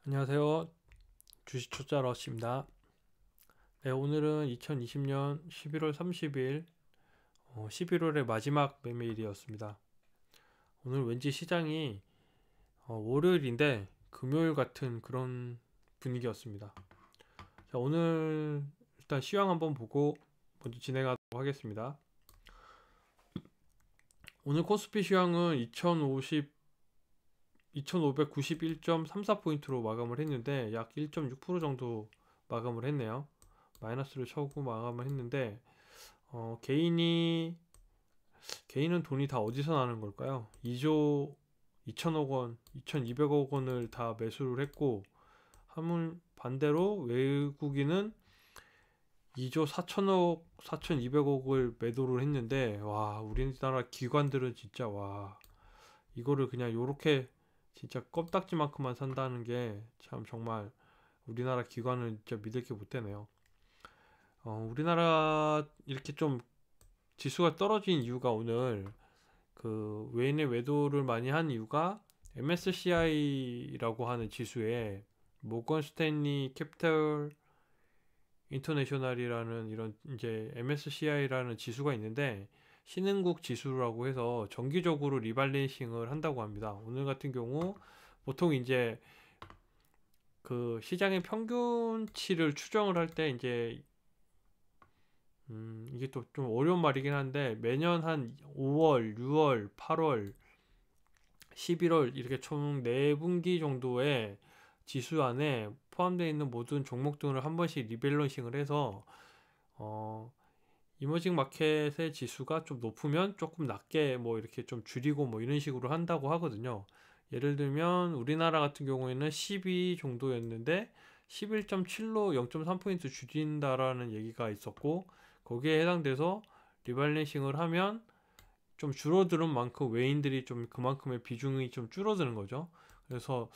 안녕하세요. 주식 투자 러시입니다. 네, 오늘은 2020년 11월 30일, 11월의 마지막 매매일이었습니다. 오늘 왠지 시장이 월요일인데 금요일 같은 그런 분위기였습니다. 자, 오늘 일단 시황 한번 보고 먼저 진행하도록 하겠습니다. 오늘 코스피 시황은 2591.34포인트로 마감을 했는데 약 1.6% 정도 마감을 했네요. 마이너스를 쳐고 마감을 했는데 개인은 돈이 다 어디서 나는 걸까요? 2조 2천억 원, 2,200억 원을 다 매수를 했고 한물 반대로 외국인은 2조 4천억, 4,200억을 매도를 했는데 와, 우리나라 기관들은 진짜 와, 이거를 그냥 요렇게 진짜 껌딱지만큼만 산다는 게 참 정말 우리나라 기관은 진짜 믿을 게 못 되네요. 우리나라 이렇게 좀 지수가 떨어진 이유가 오늘 그 외인의 매도를 많이 한 이유가 MSCI라고 하는 지수에 모건 스탠리 캐피털 인터내셔널이라는 이런 이제 MSCI라는 지수가 있는데 신흥국 지수라고 해서 정기적으로 리밸런싱을 한다고 합니다. 오늘 같은 경우 보통 이제 그 시장의 평균치를 추정을 할 때 이제 이게 또 좀 어려운 말이긴 한데 매년 한 5월, 6월, 8월, 11월 이렇게 총 4분기 정도의 지수 안에 포함되어 있는 모든 종목 등을 한 번씩 리밸런싱을 해서 어, 이머징 마켓의 지수가 좀 높으면 조금 낮게 뭐 이렇게 좀 줄이고 뭐 이런 식으로 한다고 하거든요. 예를 들면 우리나라 같은 경우에는 12 정도였는데 11.7로 0.3포인트 줄인다라는 얘기가 있었고 거기에 해당돼서 리밸런싱을 하면 좀 줄어드는 만큼 외인들이 좀 그만큼의 비중이 좀 줄어드는 거죠. 그래서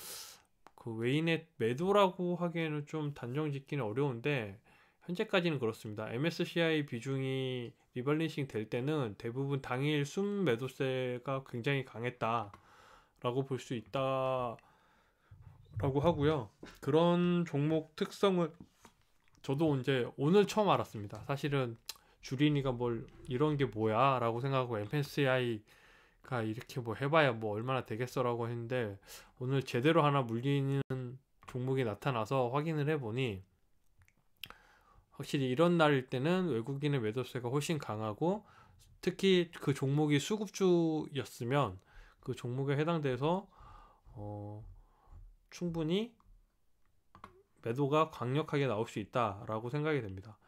그 외인의 매도라고 하기에는 좀 단정 짓기는 어려운데 현재까지는 그렇습니다. MSCI 비중이 리밸런싱 될 때는 대부분 당일 순 매도세가 굉장히 강했다라고 볼 수 있다라고 하고요. 그런 종목 특성을 저도 이제 오늘 처음 알았습니다. 사실은 주린이가 뭘 이런 게 뭐야 라고 생각하고 MSCI가 이렇게 뭐 해봐야 뭐 얼마나 되겠어라고 했는데 오늘 제대로 하나 물리는 종목이 나타나서 확인을 해보니 확실히 이런 날일 때는 외국인의 매도세가 훨씬 강하고 특히 그 종목이 수급주였으면 그 종목에 해당돼서 어, 충분히 매도가 강력하게 나올 수 있다라고 생각이 됩니다.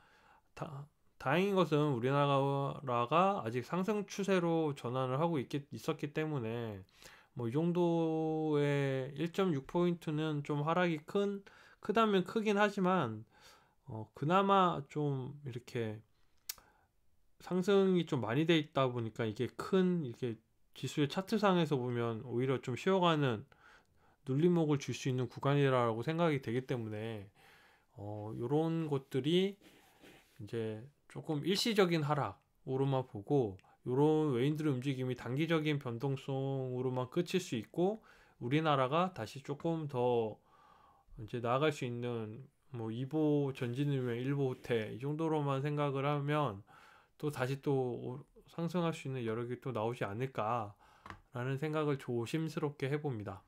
다행인 것은 우리나라가 아직 상승 추세로 전환을 하고 있었기 때문에 뭐 이 정도의 1.6포인트는 좀 하락이 크다면 크긴 하지만 그나마 좀 이렇게 상승이 좀 많이 돼 있다 보니까 이게 이렇게 지수의 차트상에서 보면 오히려 좀 쉬어가는 눌림목을 줄 수 있는 구간이라고 생각이 되기 때문에 요런 것들이 이제 조금 일시적인 하락으로만 보고 요런 외인들의 움직임이 단기적인 변동성으로만 끝일 수 있고 우리나라가 다시 조금 더 이제 나아갈 수 있는 뭐 2보 전진이면 1보 후퇴 이 정도로만 생각을 하면 또 다시 또 상승할 수 있는 여력이 또 나오지 않을까라는 생각을 조심스럽게 해봅니다.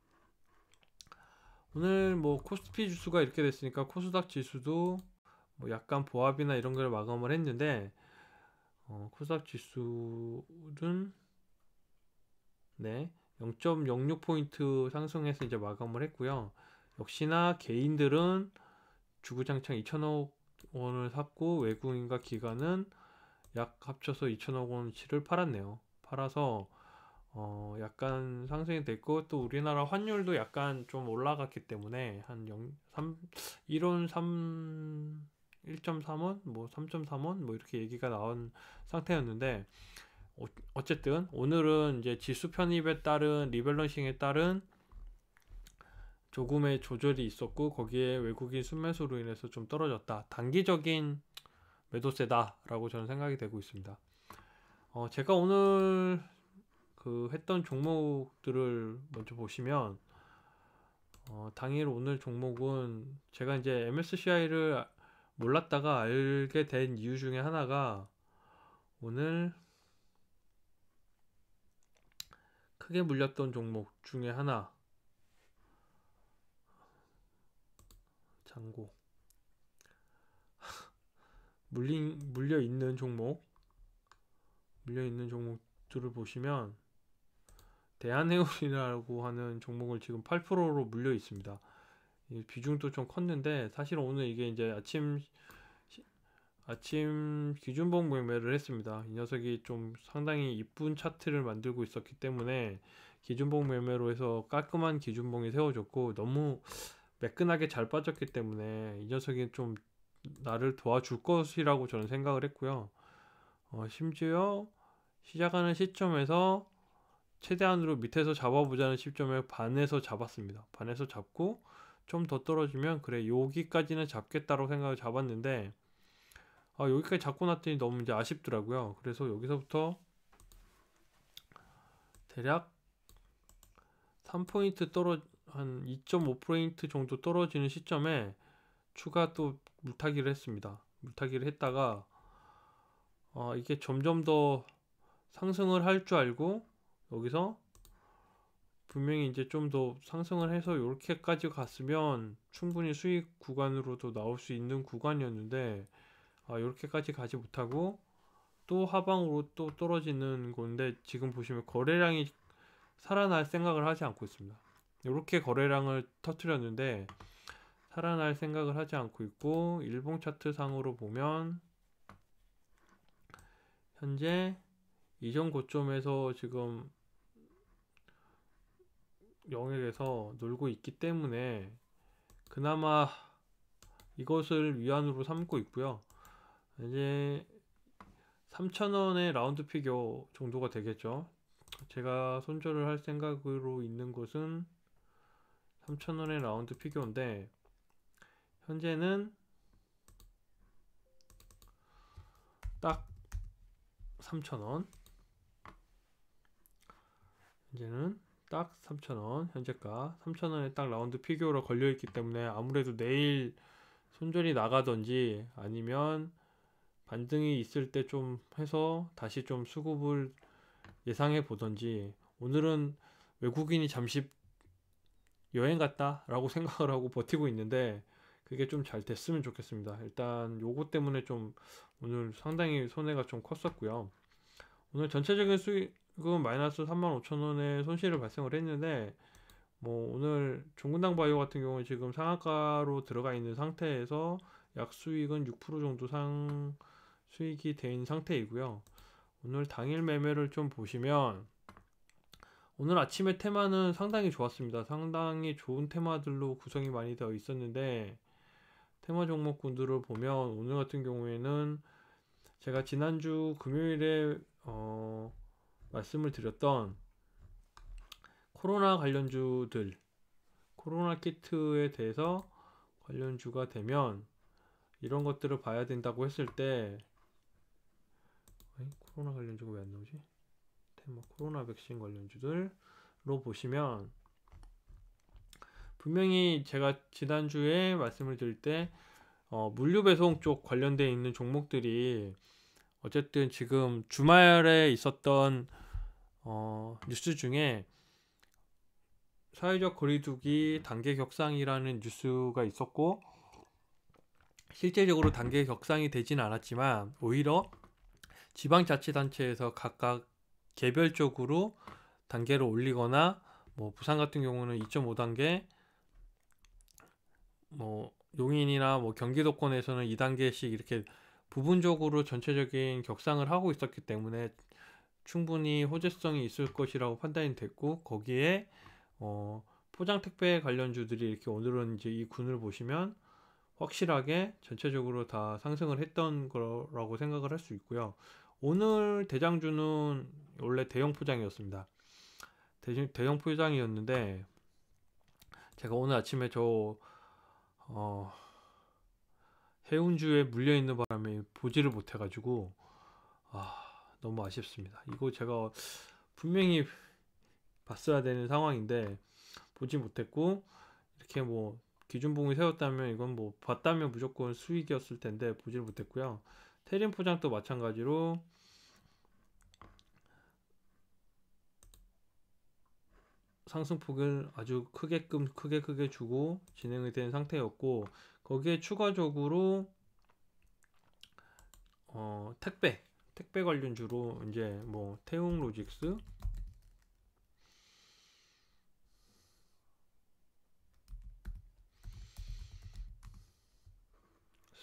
오늘 뭐 코스피 지수가 이렇게 됐으니까 코스닥 지수도 뭐 약간 보합이나 이런 걸 마감을 했는데 코스닥 지수는 네 0.06포인트 상승해서 이제 마감을 했고요. 역시나 개인들은 주구장창 2천억 원을 샀고 외국인과 기관은 약 합쳐서 2천억 원치를 팔았네요. 팔아서 약간 상승이 됐고 또 우리나라 환율도 약간 좀 올라갔기 때문에 한 1원 1.3원 뭐 3.3원 뭐 이렇게 얘기가 나온 상태였는데 어쨌든 오늘은 이제 지수 편입에 따른 리밸런싱에 따른 조금의 조절이 있었고 거기에 외국인 순매수로 인해서 좀 떨어졌다. 단기적인 매도세다라고 저는 생각이 되고 있습니다. 제가 오늘 그 했던 종목들을 먼저 보시면 당일 오늘 종목은 제가 이제 MSCI를 몰랐다가 알게 된 이유 중에 하나가 오늘 크게 물렸던 종목 중에 하나, 잔고 물려 있는 종목들을 보시면 대한해운이라고 하는 종목을 지금 8%로 물려 있습니다. 비중도 좀 컸는데 사실 오늘 이게 이제 아침 기준봉 매매를 했습니다. 이 녀석이 좀 상당히 이쁜 차트를 만들고 있었기 때문에 기준봉 매매로 해서 깔끔한 기준봉이 세워졌고, 너무 매끈하게 잘 빠졌기 때문에 이 녀석이 좀 나를 도와줄 것이라고 저는 생각을 했고요. 심지어 시작하는 시점에서 최대한으로 밑에서 잡아보자는 시점에 반에서 잡았습니다. 반에서 잡고 좀 더 떨어지면 그래 여기까지는 잡겠다고 생각을 잡았는데, 여기까지 잡고 났더니 너무 이제 아쉽더라고요. 그래서 여기서부터 대략 3포인트 한 2.5포인트 정도 떨어지는 시점에 추가 또 물타기를 했습니다. 물타기를 했다가 이게 점점 더 상승을 할 줄 알고 여기서 분명히 이제 좀 더 상승을 해서 이렇게까지 갔으면 충분히 수익 구간으로도 나올 수 있는 구간이었는데, 이렇게까지 가지 못하고 또 하방으로 또 떨어지는 건데, 지금 보시면 거래량이 살아날 생각을 하지 않고 있습니다. 이렇게 거래량을 터트렸는데 살아날 생각을 하지 않고 있고, 일봉 차트 상으로 보면 현재 이전 고점에서 지금 영역에서 놀고 있기 때문에 그나마 이것을 위안으로 삼고 있고요. 이제 3,000원의 라운드 피겨 정도가 되겠죠. 제가 손절을 할 생각으로 있는 것은 3,000원의 라운드 피겨인데, 현재는 딱 3,000원, 현재는 딱 3,000원, 현재가 3,000원에 딱 라운드 피겨로 걸려있기 때문에 아무래도 내일 손절이 나가든지 아니면 반등이 있을 때 좀 해서 다시 좀 수급을 예상해 보던지, 오늘은 외국인이 잠시 여행 갔다 라고 생각을 하고 버티고 있는데 그게 좀 잘 됐으면 좋겠습니다. 일단 요거 때문에 좀 오늘 상당히 손해가 좀 컸었고요. 오늘 전체적인 수익은 마이너스 35,000원의 손실을 발생을 했는데, 뭐 오늘 종근당 바이오 같은 경우는 지금 상한가로 들어가 있는 상태에서 약 수익은 6% 정도 수익이 된 상태이고요. 오늘 당일 매매를 좀 보시면 오늘 아침에 테마는 상당히 좋았습니다. 상당히 좋은 테마들로 구성이 많이 되어 있었는데, 테마 종목군들을 보면 오늘 같은 경우에는 제가 지난주 금요일에 말씀을 드렸던 코로나 관련주들, 코로나 키트에 대해서 관련주가 되면 이런 것들을 봐야 된다고 했을 때, 코로나 관련주가 왜 안 나오지? 테마 코로나 백신 관련주들로 보시면 분명히 제가 지난주에 말씀을 드릴 때 물류 배송 쪽 관련되어 있는 종목들이 어쨌든 지금 주말에 있었던 뉴스 중에 사회적 거리두기 단계 격상이라는 뉴스가 있었고, 실제적으로 단계 격상이 되진 않았지만 오히려 지방자치단체에서 각각 개별적으로 단계를 올리거나, 뭐 부산 같은 경우는 2.5단계, 뭐 용인이나 뭐 경기도권에서는 2단계씩 이렇게 부분적으로 전체적인 격상을 하고 있었기 때문에 충분히 호재성이 있을 것이라고 판단이 됐고, 거기에 포장택배 관련주들이 이렇게 오늘은 이제 이 군을 보시면 확실하게 전체적으로 다 상승을 했던 거라고 생각을 할 수 있고요. 오늘 대장주는 원래 대형 포장이었습니다. 대형 포장이었는데 제가 오늘 아침에 해운주에 물려있는 바람에 보지를 못해가지고 너무 아쉽습니다. 이거 제가 분명히 봤어야 되는 상황인데 보지 못했고, 이렇게 뭐 기준봉이 세웠다면 이건 뭐 봤다면 무조건 수익이었을 텐데 보질 못했고요. 테린 포장도 마찬가지로 상승폭을 아주 크게 주고 진행이 된 상태였고, 거기에 추가적으로 택배 관련주로 이제 뭐 태웅로직스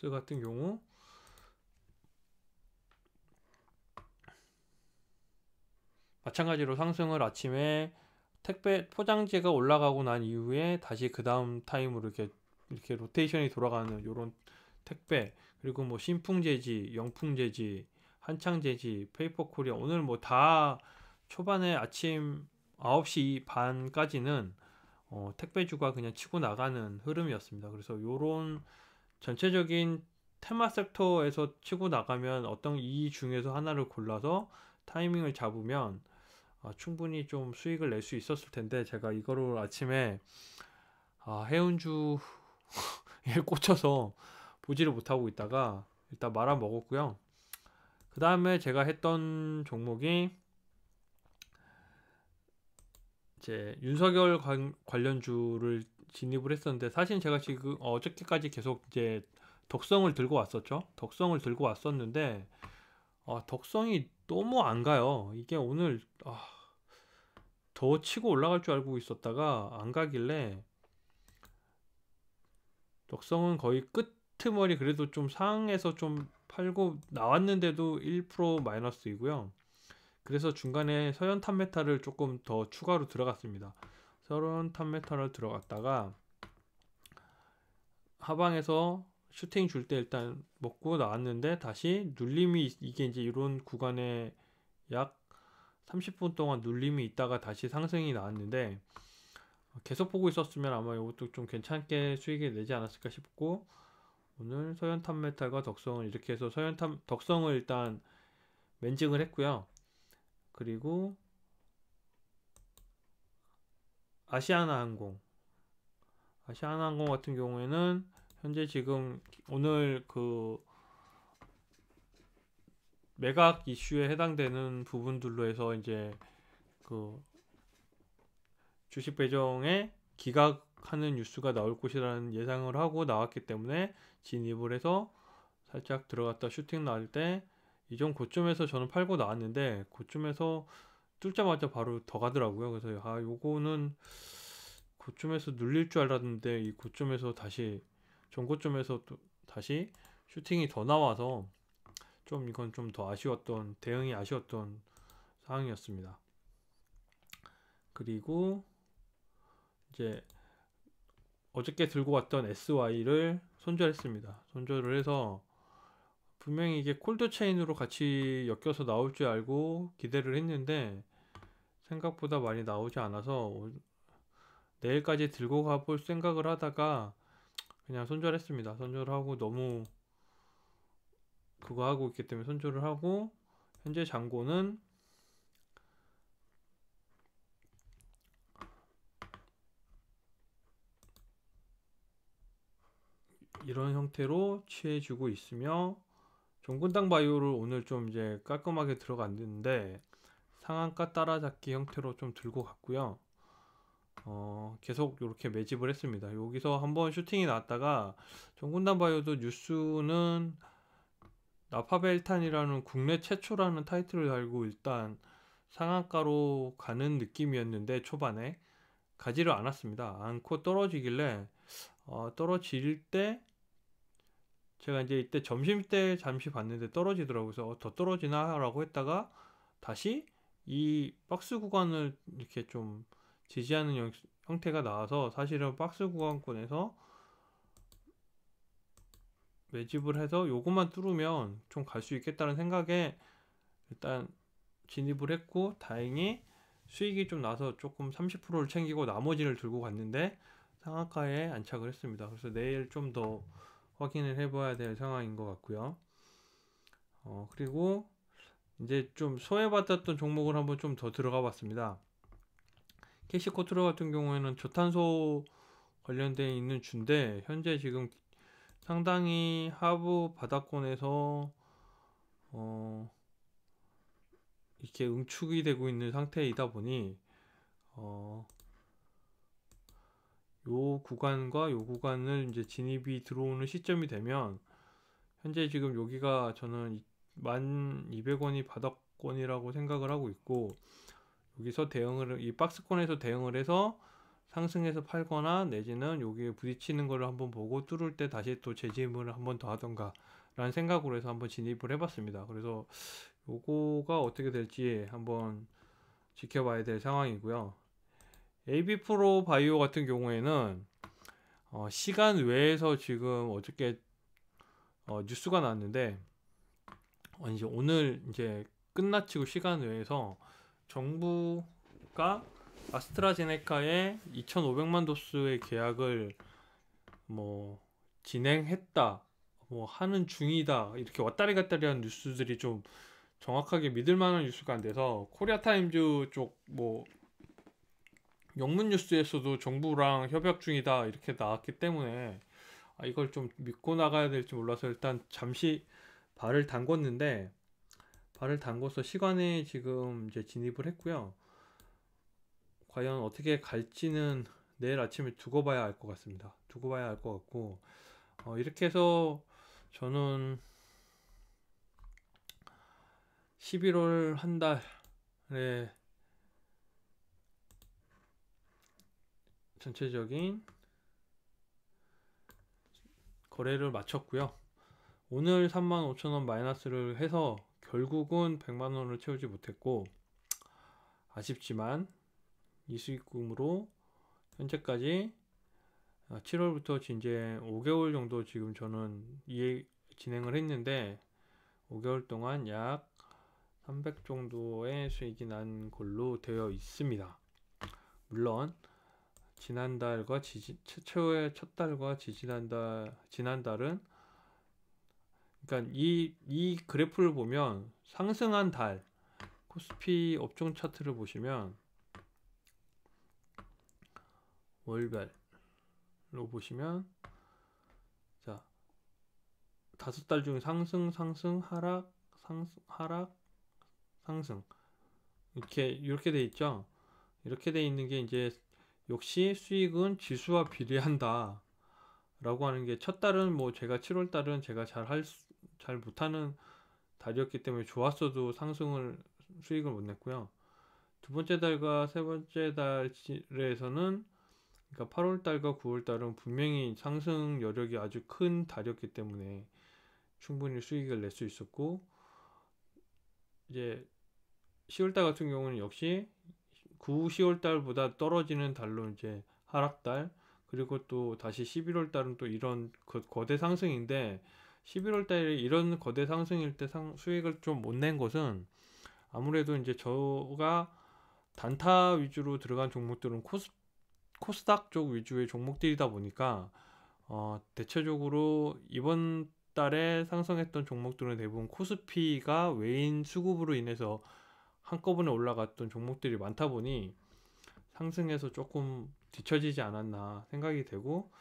같은 경우 마찬가지로 상승을 아침에 택배 포장재가 올라가고 난 이후에 다시 그 다음 타임으로 이렇게 로테이션이 돌아가는 요런 택배, 그리고 뭐 신풍재지, 영풍재지, 한창재지, 페이퍼코리아, 오늘 뭐 다 초반에 아침 9시 반까지는 택배주가 그냥 치고 나가는 흐름이었습니다. 그래서 요런 전체적인 테마 섹터에서 치고 나가면 어떤 이 중에서 하나를 골라서 타이밍을 잡으면 충분히 좀 수익을 낼 수 있었을 텐데, 제가 이거를 아침에 해운주에 꽂혀서 보지를 못하고 있다가 일단 말아 먹었고요. 그 다음에 제가 했던 종목이 이제 윤석열 관련주를 진입을 했었는데, 사실 제가 지금 어저께까지 계속 이제 덕성을 들고 왔었죠. 덕성을 들고 왔었는데 덕성이 너무 안 가요. 이게 오늘 더 치고 올라갈 줄 알고 있었다가 안 가길래, 덕성은 거의 끄트머리 그래도 좀 상에서 좀 팔고 나왔는데도 1% 마이너스이고요. 그래서 중간에 서현탄메탈을 조금 더 추가로 들어갔습니다. 서현탄메탈을 들어갔다가 하방에서 슈팅 줄 때 일단 먹고 나왔는데, 다시 눌림이, 이게 이제 이런 구간에 약 30분 동안 눌림이 있다가 다시 상승이 나왔는데, 계속 보고 있었으면 아마 이것도 좀 괜찮게 수익이 내지 않았을까 싶고, 오늘 서현탄메탈과 덕성을 이렇게 해서 덕성을 일단 맨징을 했고요. 그리고 아시아나항공 같은 경우에는 현재 지금 오늘 그 매각 이슈에 해당되는 부분들로 해서 이제 그 주식 배정에 기각하는 뉴스가 나올 것이라는 예상을 하고 나왔기 때문에 진입을 해서 살짝 들어갔다 슈팅 나올 때 이전 고점에서 저는 팔고 나왔는데, 고점에서 뚫자마자 바로 더 가더라고요. 그래서 요거는 고점에서 눌릴 줄 알았는데, 이 고점에서 다시 전고점에서 또 다시 슈팅이 더 나와서 좀 이건 좀 더 아쉬웠던, 대응이 아쉬웠던 상황이었습니다. 그리고 이제 어저께 들고 왔던 SY를 손절했습니다. 손절을 해서 분명히 이게 콜드 체인으로 같이 엮여서 나올 줄 알고 기대를 했는데 생각보다 많이 나오지 않아서 내일까지 들고 가볼 생각을 하다가 그냥 손절했습니다. 손절하고 너무 그거 하고 있기 때문에 손절을 하고, 현재 잔고는 이런 형태로 취해주고 있으며, 종근당 바이오를 오늘 좀 이제 깔끔하게 들어갔는데 상한가 따라잡기 형태로 좀 들고 갔고요. 계속 이렇게 매집을 했습니다. 여기서 한번 슈팅이 나왔다가, 종근당 바이오도 뉴스는 나파벨탄이라는 국내 최초라는 타이틀을 달고 일단 상한가로 가는 느낌이었는데 초반에 가지를 않았습니다. 않고 떨어지길래 떨어질 때 제가 이제 이때 점심때 잠시 봤는데 떨어지더라고요. 그래서 더 떨어지나 라고 했다가 다시 이 박스 구간을 이렇게 좀 지지하는 형태가 나와서, 사실은 박스 구간권에서 매집을 해서 요것만 뚫으면 좀 갈 수 있겠다는 생각에 일단 진입을 했고, 다행히 수익이 좀 나서 조금 30%를 챙기고 나머지를 들고 갔는데 상한가에 안착을 했습니다. 그래서 내일 좀 더 확인을 해봐야 될 상황인 것 같고요. 그리고 이제 좀 소외받았던 종목을 한번 좀 더 들어가 봤습니다. 캐시코트로 같은 경우에는 저탄소 관련되어 있는 주인데 현재 지금 상당히 하부 바닥권에서 이렇게 응축이 되고 있는 상태이다 보니 요 구간과 요 구간을 이제 진입이 들어오는 시점이 되면 현재 지금 여기가 저는 1200원이 바닥권이라고 생각을 하고 있고, 여기서 이 박스권에서 대응을 해서 상승해서 팔거나 내지는 여기에 부딪히는 거를 한번 보고 뚫을 때 다시 또 재진입을 한번 더 하던가 라는 생각으로 해서 한번 진입을 해봤습니다. 그래서 요거가 어떻게 될지 한번 지켜봐야 될 상황이고요. AB 프로 바이오 같은 경우에는 시간 외에서 지금 어저께 뉴스가 나왔는데 이제 오늘 이제 끝나치고 시간 외에서 정부가 아스트라제네카에 2,500만 도스의 계약을 뭐 진행했다, 뭐 하는 중이다, 이렇게 왔다리 갔다리 하는 뉴스들이 좀 정확하게 믿을 만한 뉴스가 안 돼서 코리아 타임즈 쪽 뭐 영문 뉴스에서도 정부랑 협약 중이다 이렇게 나왔기 때문에 이걸 좀 믿고 나가야 될지 몰라서 일단 잠시 발을 담궜는데, 발을 담궈서 시간에 지금 이제 진입을 했고요. 과연 어떻게 갈지는 내일 아침에 두고 봐야 알 것 같습니다. 두고 봐야 알 것 같고, 이렇게 해서 저는 11월 한 달에 전체적인 거래를 마쳤고요. 오늘 35,000원 마이너스를 해서 결국은 100만원을 채우지 못했고, 아쉽지만 이 수익금으로 현재까지 7월부터 이제 5개월 정도 지금 저는 진행을 했는데 5개월 동안 약 300 정도의 수익이 난 걸로 되어 있습니다. 물론 지난달과 최초의 첫 달과 지난달은, 그러니까 이 그래프를 보면 상승한 달 코스피 업종 차트를 보시면 월별로 보시면, 자, 5달 중에 상승 하락 하락 상승 이렇게 돼 있죠. 이렇게 돼 있는 게 이제 역시 수익은 지수와 비례한다 라고 하는 게, 첫 달은 뭐 제가 7월 달은 제가 잘 못하는 달이었기 때문에 좋았어도 수익을 못 냈고요. 두 번째 달과 세 번째 달에서는, 그러니까 8월 달과 9월 달은 분명히 상승 여력이 아주 큰 달이었기 때문에 충분히 수익을 낼 수 있었고, 이제 10월 달 같은 경우는 역시 10월 달보다 떨어지는 달로 이제 하락달, 그리고 또 다시 11월 달은 또 이런 거대 상승인데, 11월 달에 이런 거대 상승일 때 수익을 좀 못 낸 것은 아무래도 이제 저가 단타 위주로 들어간 종목들은 코스닥 쪽 위주의 종목들이다 보니까 대체적으로 이번 달에 상승했던 종목들은 대부분 코스피가 외인 수급으로 인해서 한꺼번에 올라갔던 종목들이 많다 보니 상승해서 조금 뒤처지지 않았나 생각이 되고,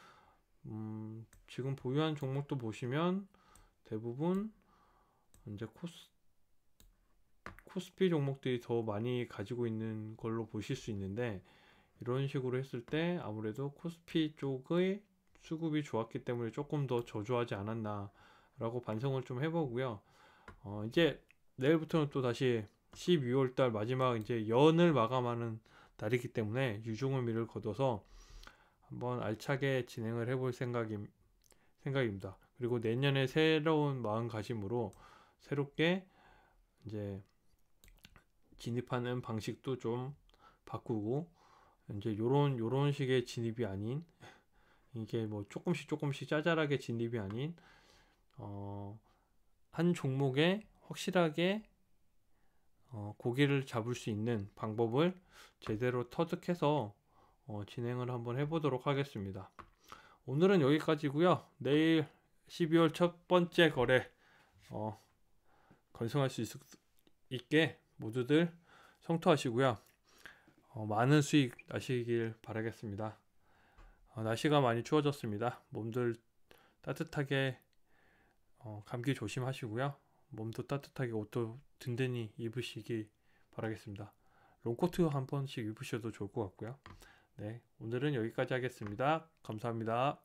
지금 보유한 종목도 보시면 대부분 이제 코스피 종목들이 더 많이 가지고 있는 걸로 보실 수 있는데, 이런 식으로 했을 때 아무래도 코스피 쪽의 수급이 좋았기 때문에 조금 더 저조하지 않았나 라고 반성을 좀 해보고요. 이제 내일부터는 또 다시 12월달 마지막 이제 연을 마감하는 날이기 때문에 유종의미를 거둬서 한번 알차게 진행을 해볼 생각입니다. 그리고 내년에 새로운 마음가짐으로 새롭게 이제 진입하는 방식도 좀 바꾸고, 이제 요런 식의 진입이 아닌, 이게 뭐 조금씩 짜잘하게 진입이 아닌, 한 종목에 확실하게 고기를 잡을 수 있는 방법을 제대로 터득해서 진행을 한번 해보도록 하겠습니다. 오늘은 여기까지고요. 내일 12월 첫 번째 거래 건승할 수 있게 모두들 성투하시고요. 많은 수익 나시길 바라겠습니다. 날씨가 많이 추워졌습니다. 몸들 따뜻하게 감기 조심하시고요. 몸도 따뜻하게 옷도 든든히 입으시기 바라겠습니다. 롱코트 한 번씩 입으셔도 좋을 것 같고요. 네, 오늘은 여기까지 하겠습니다. 감사합니다.